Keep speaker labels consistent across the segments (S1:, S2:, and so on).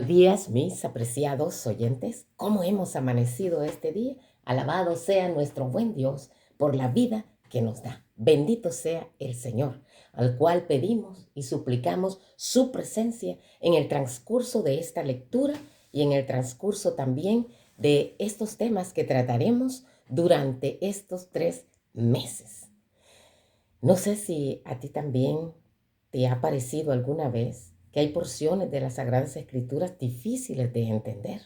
S1: Buenos días, mis apreciados oyentes. ¿Cómo hemos amanecido este día? Alabado sea nuestro buen Dios por la vida que nos da. Bendito sea el Señor, al cual pedimos y suplicamos su presencia en el transcurso de esta lectura y en el transcurso también de estos temas que trataremos durante estos 3 meses. No sé si a ti también te ha parecido alguna vez que hay porciones de las Sagradas Escrituras difíciles de entender.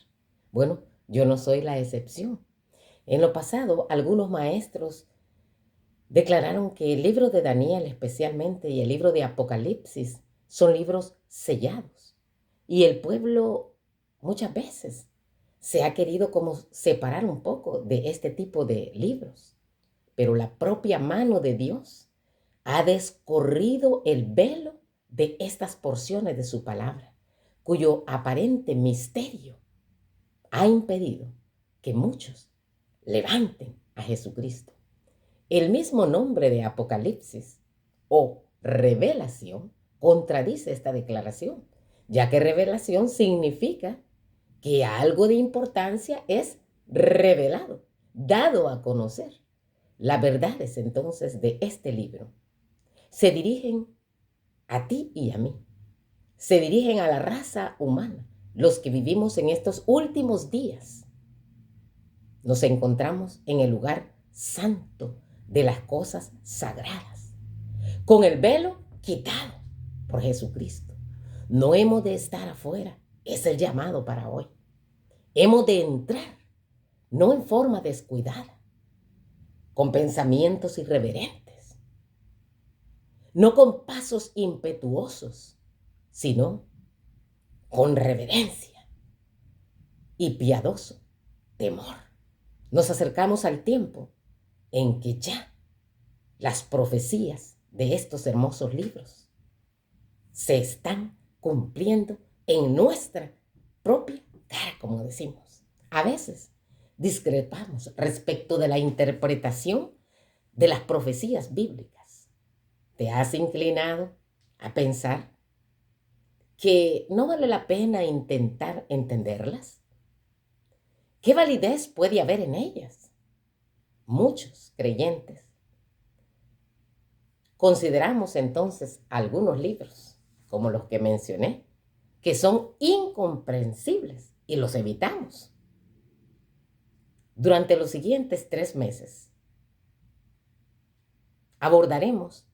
S1: Bueno, yo no soy la excepción. En lo pasado, algunos maestros declararon que el libro de Daniel especialmente y el libro de Apocalipsis son libros sellados. Y el pueblo muchas veces se ha querido como separar un poco de este tipo de libros. Pero la propia mano de Dios ha descorrido el velo de estas porciones de su palabra, cuyo aparente misterio ha impedido que muchos levanten a Jesucristo. El mismo nombre de Apocalipsis o revelación contradice esta declaración, ya que revelación significa que algo de importancia es revelado, dado a conocer. Las verdades entonces de este libro se dirigen a ti y a mí. Se dirigen a la raza humana, los que vivimos en estos últimos días. Nos encontramos en el lugar santo de las cosas sagradas, con el velo quitado por Jesucristo. No hemos de estar afuera, es el llamado para hoy. Hemos de entrar, no en forma descuidada, con pensamientos irreverentes, no con pasos impetuosos, sino con reverencia y piadoso temor. Nos acercamos al tiempo en que ya las profecías de estos hermosos libros se están cumpliendo en nuestra propia cara, como decimos. A veces discrepamos respecto de la interpretación de las profecías bíblicas. ¿Te has inclinado a pensar que no vale la pena intentar entenderlas? ¿Qué validez puede haber en ellas? Muchos creyentes consideramos entonces algunos libros, como los que mencioné, que son incomprensibles y los evitamos. Durante los siguientes 3 meses abordaremos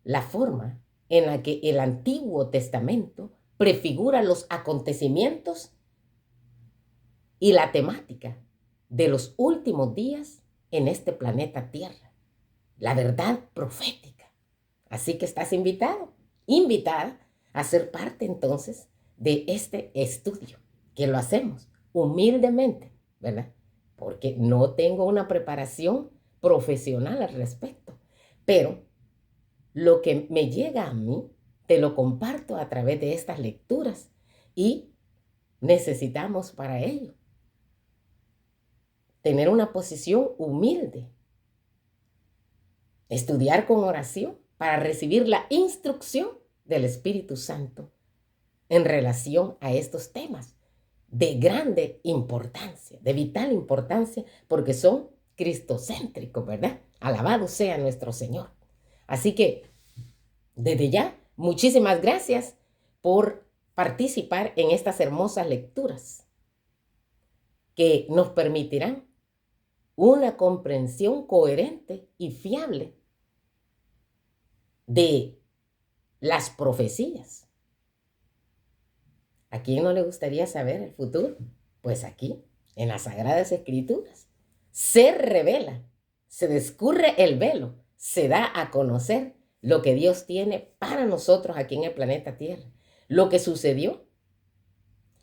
S1: la forma en la que el Antiguo Testamento prefigura los acontecimientos y la temática de los últimos días en este planeta Tierra, la verdad profética. Así que estás invitado, invitada a ser parte entonces de este estudio, que lo hacemos humildemente, ¿verdad? Porque no tengo una preparación profesional al respecto, pero lo que me llega a mí, te lo comparto a través de estas lecturas y necesitamos para ello tener una posición humilde, estudiar con oración para recibir la instrucción del Espíritu Santo en relación a estos temas de grande importancia, de vital importancia, porque son cristocéntricos, ¿verdad? Alabado sea nuestro Señor. Así que, desde ya, muchísimas gracias por participar en estas hermosas lecturas que nos permitirán una comprensión coherente y fiable de las profecías. ¿A quién no le gustaría saber el futuro? Pues aquí, en las Sagradas Escrituras, se revela, se descurre el velo, se da a conocer lo que Dios tiene para nosotros aquí en el planeta Tierra, lo que sucedió,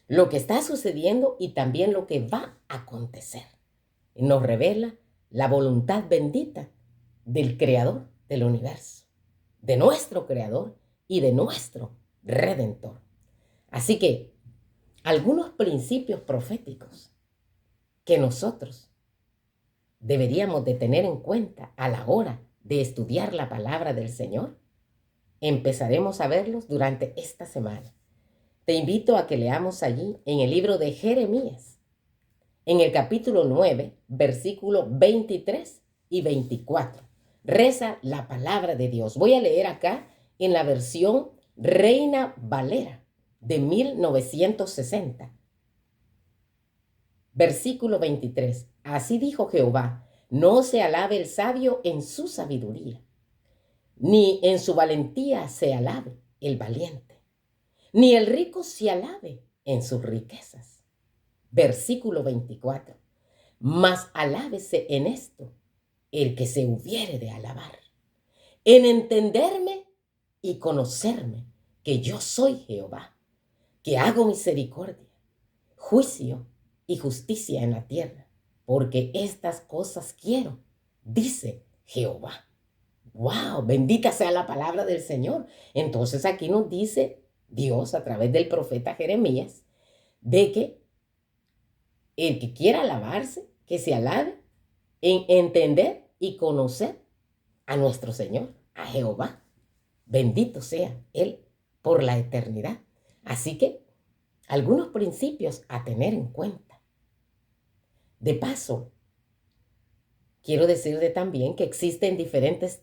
S1: lo que está sucediendo y también lo que va a acontecer. Nos revela la voluntad bendita del Creador del universo, de nuestro Creador y de nuestro Redentor. Así que algunos principios proféticos que nosotros deberíamos de tener en cuenta a la hora de estudiar la palabra del Señor, empezaremos a verlos durante esta semana. Te invito a que leamos allí en el libro de Jeremías, en el capítulo 9, versículo 23 y 24. Reza la palabra de Dios. Voy a leer acá en la versión Reina Valera de 1960. Versículo 23. Así dijo Jehová: no se alabe el sabio en su sabiduría, ni en su valentía se alabe el valiente, ni el rico se alabe en sus riquezas. Versículo 24. Mas alábese en esto el que se hubiere de alabar, en entenderme y conocerme, que yo soy Jehová, que hago misericordia, juicio y justicia en la tierra, porque estas cosas quiero, dice Jehová. ¡Wow! Bendita sea la palabra del Señor. Entonces aquí nos dice Dios a través del profeta Jeremías de que el que quiera alabarse, que se alabe en entender y conocer a nuestro Señor, a Jehová. Bendito sea Él por la eternidad. Así que algunos principios a tener en cuenta. De paso, quiero decirte también que existen diferentes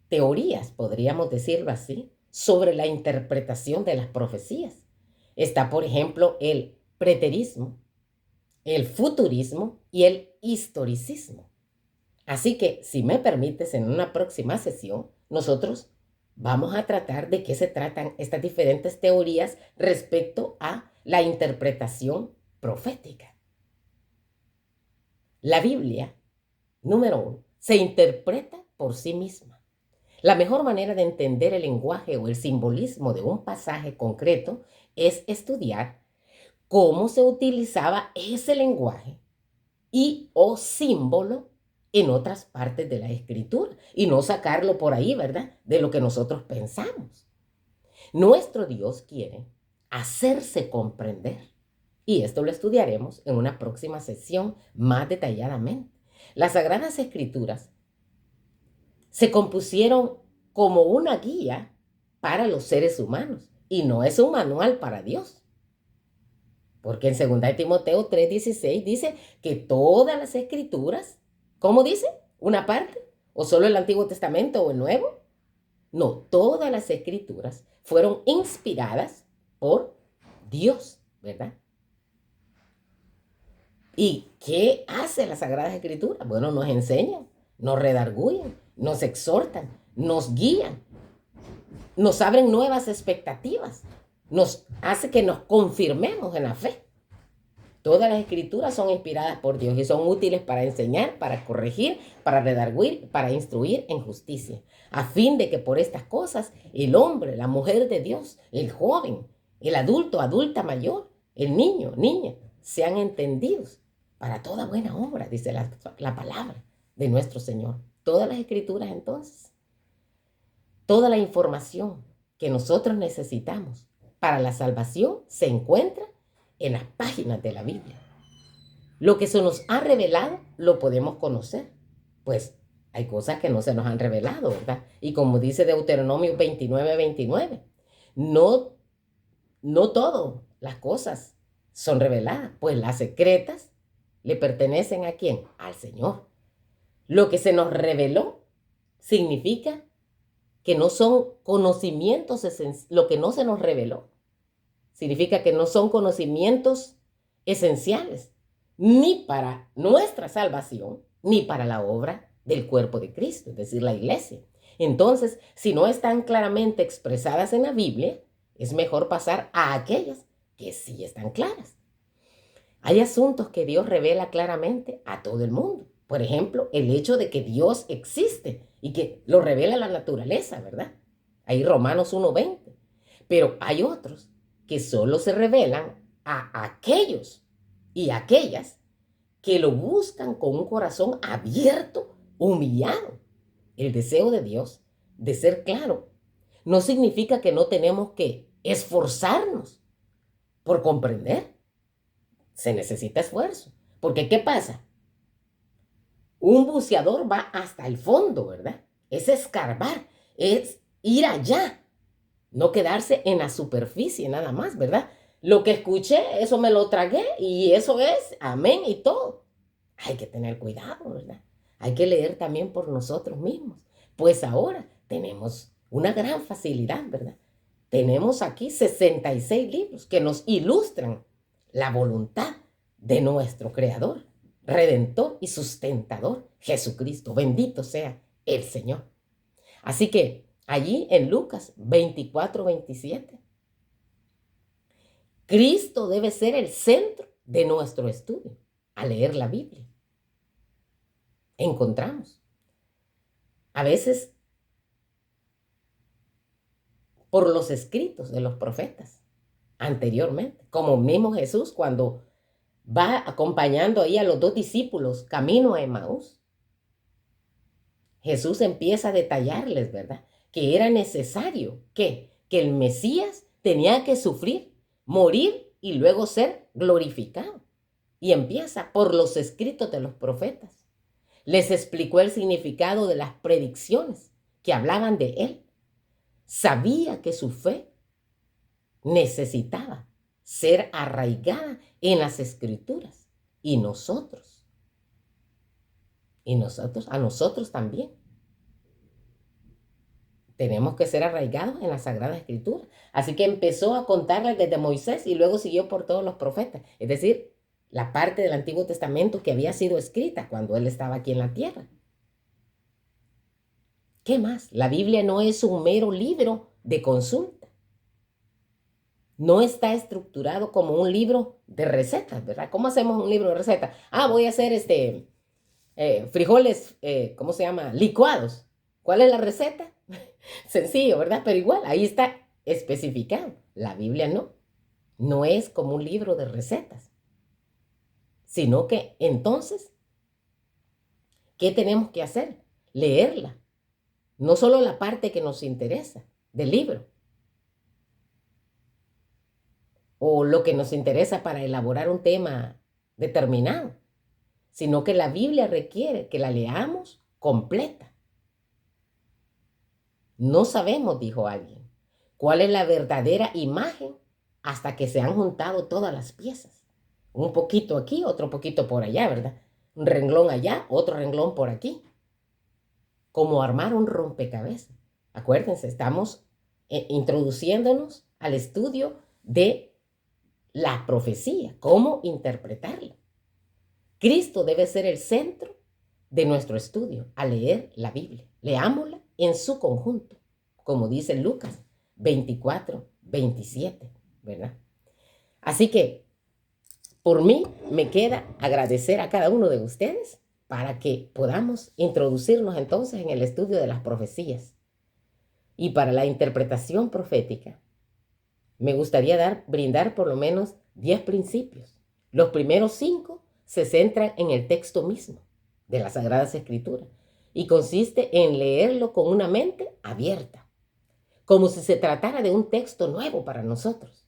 S1: teorías, podríamos decirlo así, sobre la interpretación de las profecías. Está, por ejemplo, el preterismo, el futurismo y el historicismo. Así que, si me permites, en una próxima sesión, nosotros vamos a tratar de qué se tratan estas diferentes teorías respecto a la interpretación profética. La Biblia, número 1, se interpreta por sí misma. La mejor manera de entender el lenguaje o el simbolismo de un pasaje concreto es estudiar cómo se utilizaba ese lenguaje y o símbolo en otras partes de la escritura y no sacarlo por ahí, ¿verdad? De lo que nosotros pensamos. Nuestro Dios quiere hacerse comprender y esto lo estudiaremos en una próxima sesión más detalladamente. Las Sagradas Escrituras se compusieron como una guía para los seres humanos y no es un manual para Dios. Porque en 2 Timoteo 3:16 dice que todas las escrituras, ¿cómo dice? ¿Una parte? ¿O solo el Antiguo Testamento o el Nuevo? No, todas las escrituras fueron inspiradas por Dios, ¿verdad? ¿Y qué hace la Sagrada Escritura? Bueno, nos enseñan, nos redarguyen, nos exhortan, nos guían, nos abren nuevas expectativas, nos hace que nos confirmemos en la fe. Todas las escrituras son inspiradas por Dios y son útiles para enseñar, para corregir, para redarguir, para instruir en justicia, a fin de que por estas cosas el hombre, la mujer de Dios, el joven, el adulto, adulta mayor, el niño, niña, sean entendidos para toda buena obra, dice la palabra de nuestro Señor. Todas las escrituras entonces, toda la información que nosotros necesitamos para la salvación se encuentra en las páginas de la Biblia. Lo que se nos ha revelado lo podemos conocer, pues hay cosas que no se nos han revelado, ¿verdad? Y como dice Deuteronomio 29:29, no todas las cosas son reveladas, pues las secretas le pertenecen ¿a quién? Al Señor. Lo que se nos reveló significa que no son conocimientos lo que no se nos reveló significa que no son conocimientos esenciales ni para nuestra salvación ni para la obra del cuerpo de Cristo, es decir, la iglesia. Entonces, si no están claramente expresadas en la Biblia, es mejor pasar a aquellas que sí están claras. Hay asuntos que Dios revela claramente a todo el mundo. Por ejemplo, el hecho de que Dios existe y que lo revela la naturaleza, ¿verdad? Ahí Romanos 1:20. Pero hay otros que solo se revelan a aquellos y aquellas que lo buscan con un corazón abierto, humillado. El deseo de Dios de ser claro no significa que no tenemos que esforzarnos por comprender. Se necesita esfuerzo. Porque ¿qué pasa? Un buceador va hasta el fondo, ¿verdad? Es escarbar, es ir allá, No quedarse en la superficie nada más, ¿verdad? Lo que escuché, eso me lo tragué y eso es, amén y todo. Hay que tener cuidado, ¿verdad? Hay que leer también por nosotros mismos. Pues ahora tenemos una gran facilidad, ¿verdad? Tenemos aquí 66 libros que nos ilustran la voluntad de nuestro Creador, Redentor y Sustentador, Jesucristo. Bendito sea el Señor. Así que allí en Lucas 24-27, Cristo debe ser el centro de nuestro estudio. Al leer la Biblia, encontramos a veces por los escritos de los profetas anteriormente, como mismo Jesús cuando va acompañando ahí a los dos discípulos camino a Emaús. Jesús empieza a detallarles, ¿verdad? Que era necesario que el Mesías tenía que sufrir, morir y luego ser glorificado. Y empieza por los escritos de los profetas. Les explicó el significado de las predicciones que hablaban de él. Sabía que su fe necesitaba ser arraigada en las escrituras. Y a nosotros también. Tenemos que ser arraigados en la Sagrada Escritura. Así que empezó a contarles desde Moisés y luego siguió por todos los profetas. Es decir, la parte del Antiguo Testamento que había sido escrita cuando él estaba aquí en la tierra. ¿Qué más? La Biblia no es un mero libro de consulta. No está estructurado como un libro de recetas, ¿verdad? ¿Cómo hacemos un libro de recetas? Voy a hacer frijoles, ¿cómo se llama? Licuados. ¿Cuál es la receta? Sencillo, ¿verdad? Pero igual, ahí está especificado. La Biblia no es como un libro de recetas, sino que entonces, ¿qué tenemos que hacer? Leerla. No solo la parte que nos interesa del libro, o lo que nos interesa para elaborar un tema determinado, sino que la Biblia requiere que la leamos completa. No sabemos, dijo alguien, cuál es la verdadera imagen hasta que se han juntado todas las piezas. Un poquito aquí, otro poquito por allá, ¿verdad? Un renglón allá, otro renglón por aquí. Como armar un rompecabezas. Acuérdense, estamos introduciéndonos al estudio de la profecía, cómo interpretarla. Cristo debe ser el centro de nuestro estudio al leer la Biblia. Leámosla en su conjunto, como dice Lucas 24-27, ¿verdad? Así que, por mí, me queda agradecer a cada uno de ustedes para que podamos introducirnos entonces en el estudio de las profecías. Y para la interpretación profética, me gustaría brindar por lo menos 10 principios. Los primeros 5 se centran en el texto mismo de las Sagradas Escrituras y consiste en leerlo con una mente abierta, como si se tratara de un texto nuevo para nosotros.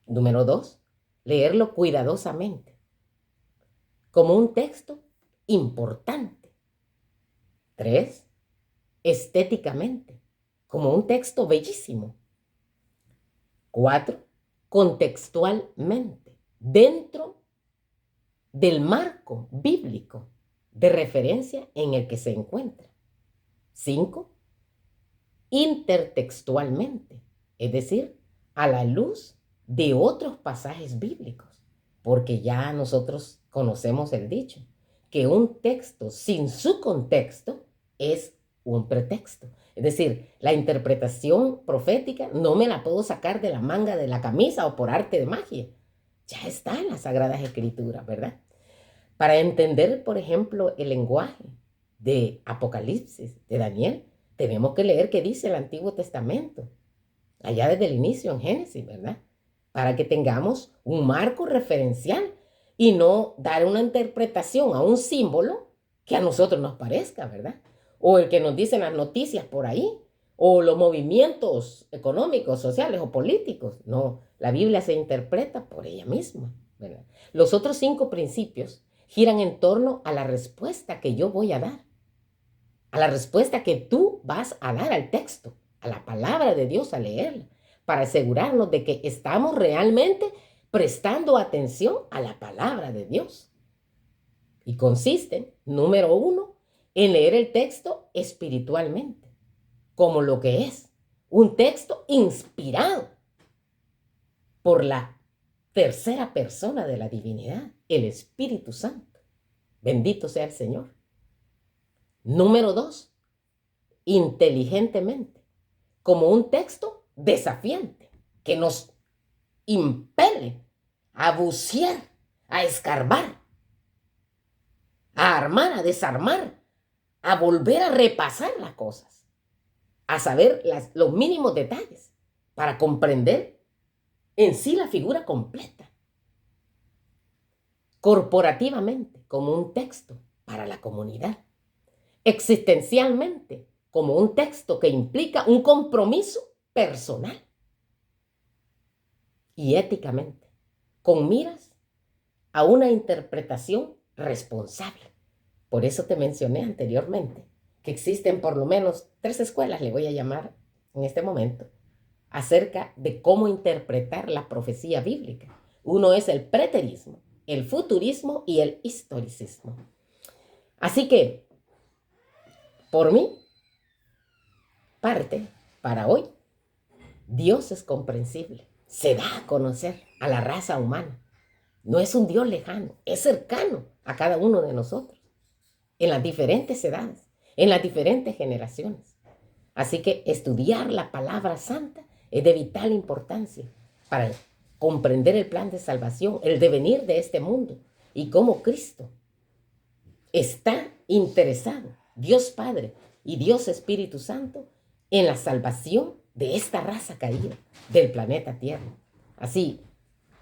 S1: Número 2, leerlo cuidadosamente, como un texto importante. 3, estéticamente, como un texto bellísimo. 4, contextualmente, dentro del marco bíblico de referencia en el que se encuentra. 5, intertextualmente, es decir, a la luz de otros pasajes bíblicos, porque ya nosotros conocemos el dicho, que un texto sin su contexto es un pretexto. Es decir, la interpretación profética no me la puedo sacar de la manga de la camisa o por arte de magia. Ya está en las Sagradas Escrituras, ¿verdad? Para entender, por ejemplo, el lenguaje de Apocalipsis, de Daniel, tenemos que leer qué dice el Antiguo Testamento, allá desde el inicio en Génesis, ¿verdad? Para que tengamos un marco referencial y no dar una interpretación a un símbolo que a nosotros nos parezca, ¿verdad? O el que nos dicen las noticias por ahí, o los movimientos económicos, sociales o políticos. No, la Biblia se interpreta por ella misma, ¿verdad? Los otros 5 principios giran en torno a la respuesta que yo voy a dar, a la respuesta que tú vas a dar al texto a la palabra de Dios, a leerla, para asegurarnos de que estamos realmente prestando atención a la palabra de Dios. Y consisten, número 1, en leer el texto espiritualmente, como lo que es un texto inspirado por la tercera persona de la divinidad, el Espíritu Santo. Bendito sea el Señor. Número 2, inteligentemente, como un texto desafiante que nos impele a bucear, a escarbar, a armar, a desarmar, a volver a repasar las cosas, a saber los mínimos detalles para comprender en sí la figura completa. Corporativamente, como un texto para la comunidad. Existencialmente, como un texto que implica un compromiso personal. Y éticamente, con miras a una interpretación responsable. Por eso te mencioné anteriormente que existen por lo menos 3 escuelas, le voy a llamar en este momento, acerca de cómo interpretar la profecía bíblica. Uno es el preterismo, el futurismo y el historicismo. Así que, por mi parte, para hoy, Dios es comprensible, se da a conocer a la raza humana. No es un Dios lejano, es cercano a cada uno de nosotros, en las diferentes edades, en las diferentes generaciones. Así que estudiar la palabra santa es de vital importancia para comprender el plan de salvación, el devenir de este mundo y cómo Cristo está interesado, Dios Padre y Dios Espíritu Santo, en la salvación de esta raza caída del planeta Tierra. Así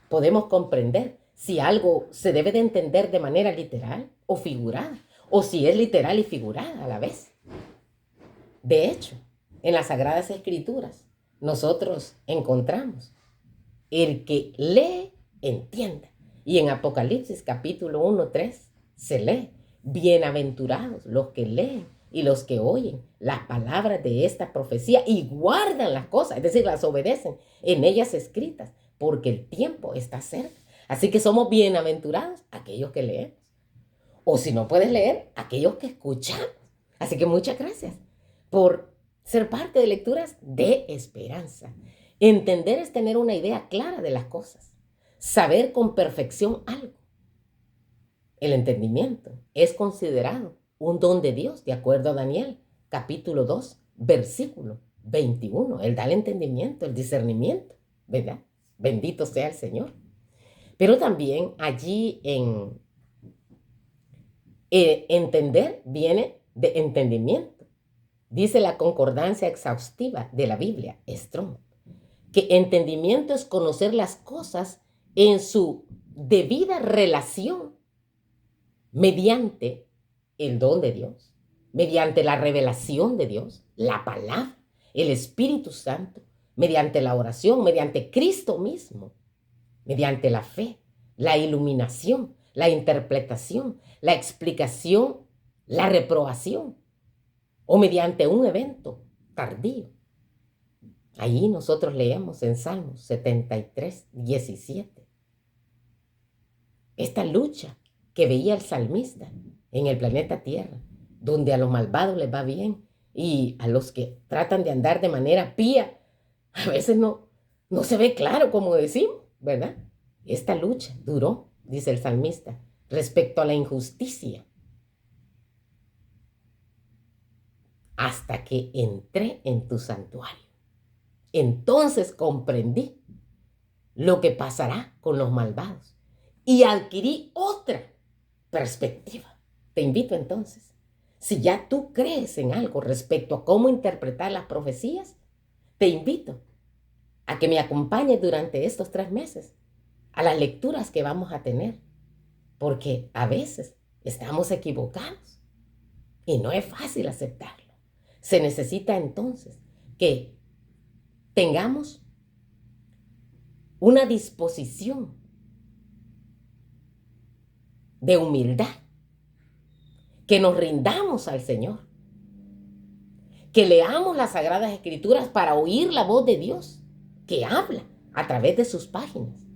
S1: podemos comprender si algo se debe de entender de manera literal o figurada, o si es literal y figurada a la vez. De hecho, en las Sagradas Escrituras nosotros encontramos el que lee, entienda. Y en Apocalipsis capítulo 1:3 se lee: bienaventurados los que leen y los que oyen las palabras de esta profecía y guardan las cosas, es decir, las obedecen en ellas escritas, porque el tiempo está cerca. Así que somos bienaventurados aquellos que leemos. O si no puedes leer, aquellos que escuchamos. Así que muchas gracias por ser parte de Lecturas de Esperanza. Entender es tener una idea clara de las cosas. Saber con perfección algo. El entendimiento es considerado un don de Dios, de acuerdo a Daniel, capítulo 2, versículo 21. Él da el entendimiento, el discernimiento, ¿verdad? Bendito sea el Señor. Pero también allí en entender viene de entendimiento. Dice la concordancia exhaustiva de la Biblia, Strong, que entendimiento es conocer las cosas en su debida relación mediante el don de Dios, mediante la revelación de Dios, la palabra, el Espíritu Santo, mediante la oración, mediante Cristo mismo, mediante la fe, la iluminación, la interpretación, la explicación, la reprobación, o mediante un evento tardío. Allí nosotros leemos en Salmos 73, 17. Esta lucha que veía el salmista en el planeta Tierra, donde a los malvados les va bien y a los que tratan de andar de manera pía, a veces no se ve claro, como decimos, ¿verdad? Esta lucha duró, dice el salmista, respecto a la injusticia, hasta que entré en tu santuario. Entonces comprendí lo que pasará con los malvados y adquirí otra perspectiva. Te invito entonces, si ya tú crees en algo respecto a cómo interpretar las profecías, te invito a que me acompañes durante estos 3 meses a las lecturas que vamos a tener, porque a veces estamos equivocados y no es fácil aceptarlo. Se necesita entonces que tengamos una disposición de humildad, que nos rindamos al Señor, que leamos las Sagradas Escrituras para oír la voz de Dios, que habla a través de sus páginas,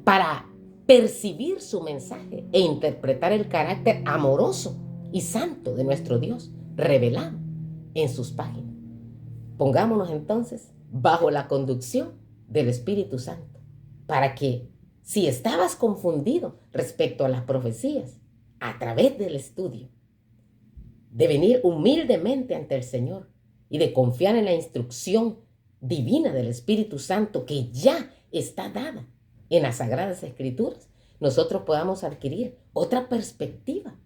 S1: para percibir su mensaje e interpretar el carácter amoroso y santo de nuestro Dios, revelado en sus páginas. Pongámonos entonces bajo la conducción del Espíritu Santo, para que si estabas confundido respecto a las profecías, a través del estudio, de venir humildemente ante el Señor y de confiar en la instrucción divina del Espíritu Santo que ya está dada en las Sagradas Escrituras, nosotros podamos adquirir otra perspectiva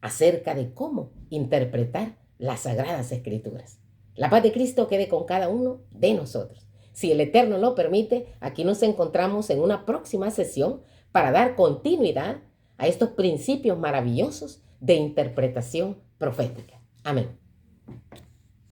S1: acerca de cómo interpretar las Sagradas Escrituras. La paz de Cristo quede con cada uno de nosotros. Si el Eterno lo permite, aquí nos encontramos en una próxima sesión para dar continuidad a estos principios maravillosos de interpretación profética. Amén.